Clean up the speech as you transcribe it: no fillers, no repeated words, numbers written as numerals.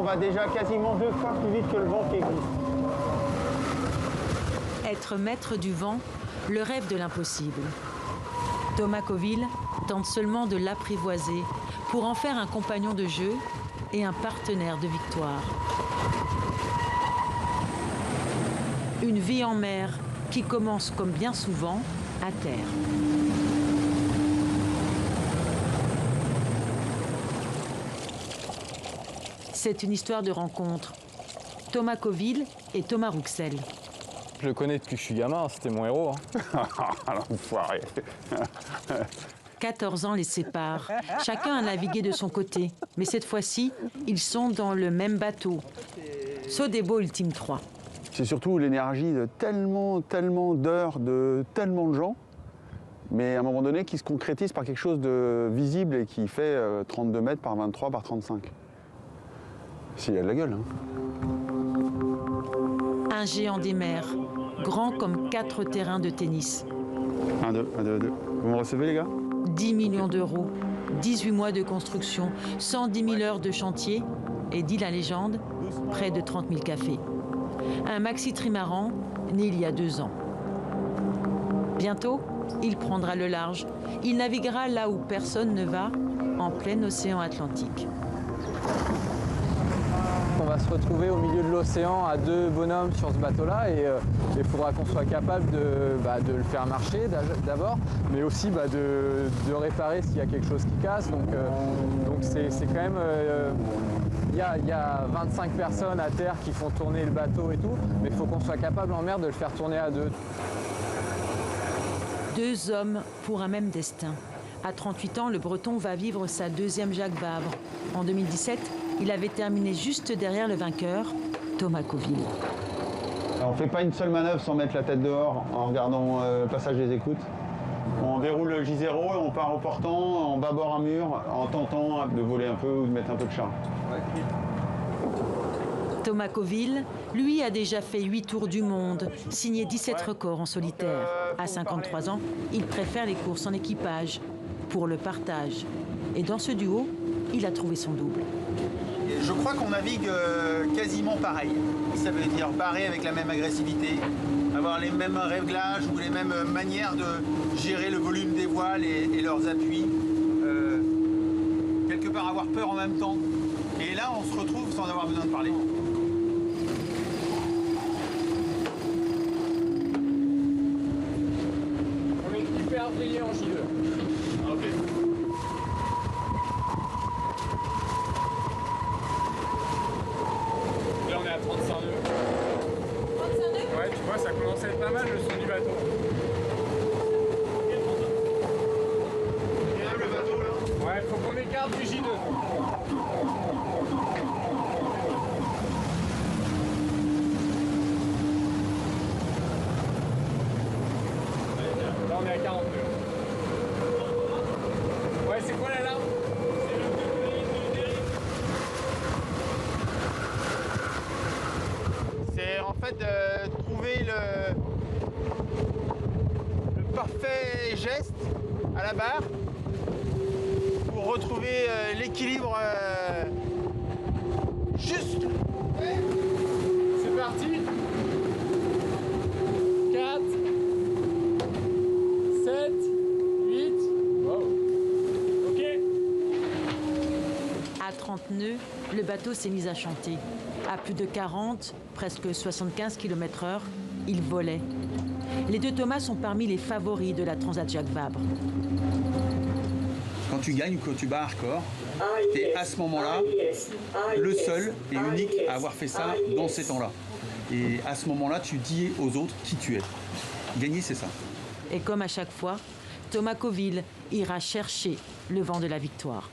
va déjà quasiment 2 fois plus vite que le vent qui existe. Être maître du vent, le rêve de l'impossible. Thomas Coville tente seulement de l'apprivoiser pour en faire un compagnon de jeu et un partenaire de victoire. Une vie en mer qui commence, comme bien souvent, à terre. C'est une histoire de rencontre. Thomas Coville et Thomas Rouxel. Je le connais depuis que je suis gamin, c'était mon héros. L'enfoiré. 14 ans les séparent. Chacun a navigué de son côté. Mais cette fois-ci, ils sont dans le même bateau. Sodebo Ultime 3. C'est surtout l'énergie de tellement d'heures, de tellement de gens, mais à un moment donné qui se concrétise par quelque chose de visible et qui fait 32 mètres par 23 par 35. S'il y a de la gueule. Un géant des mers, grand comme 4 terrains de tennis. 1, 2, 1, 2, 2. Vous me recevez, les gars? 10 millions d'euros, 18 mois de construction, 110 000 heures de chantier et, dit la légende, près de 30 000 cafés. Un maxi-trimaran né il y a 2 ans. Bientôt, il prendra le large. Il naviguera là où personne ne va, en plein océan Atlantique. On va se retrouver au milieu de l'océan à 2 bonhommes sur ce bateau-là et il faudra qu'on soit capable de le faire marcher d'abord, mais aussi de réparer s'il y a quelque chose qui casse. Donc c'est quand même... Il y a 25 personnes à terre qui font tourner le bateau et tout, mais il faut qu'on soit capable en mer de le faire tourner à 2. 2 hommes pour un même destin. À 38 ans, le Breton va vivre sa 2e Jacques Vabre. En 2017, il avait terminé juste derrière le vainqueur, Thomas Coville. On ne fait pas une seule manœuvre sans mettre la tête dehors en regardant le passage des écoutes. On déroule le J0 et on part au portant, en bâbord un mur, en tentant de voler un peu ou de mettre un peu de char. Thomas Coville, lui, a déjà fait 8 tours du monde, signé 17 records en solitaire. À 53 ans, il préfère les courses en équipage, pour le partage. Et dans ce duo, il a trouvé son double. Je crois qu'on navigue quasiment pareil. Ça veut dire pareil avec la même agressivité, avoir les mêmes réglages ou les mêmes manières de gérer le volume des voiles et leurs appuis. Quelque part avoir peur en même temps. Et là, on se retrouve sans avoir besoin de parler. On est hyper brillé en J2. Ok. Là, on est à 35 nœuds. 35 nœuds ? Ouais, tu vois, ça commence à être pas mal le son du bateau. Le bateau là. Ouais, faut qu'on écarte du J2. Là, on est à 40 nœuds. Ouais, c'est quoi l'alarme? C'est en fait trouver le parfait geste à la barre pour retrouver l'équilibre juste. C'est parti. 4, 7, 8. Wow. Ok. À 30 nœuds, le bateau s'est mis à chanter. À plus de 40, presque 75 km/h, il volait. Les 2 Thomas sont parmi les favoris de la Transat Jacques Vabre. Quand tu gagnes ou que tu bats un record, tu es à ce moment-là le seul et unique à avoir fait ça dans ces temps-là. Et à ce moment-là, tu dis aux autres qui tu es. Gagner, c'est ça. Et comme à chaque fois, Thomas Coville ira chercher le vent de la victoire.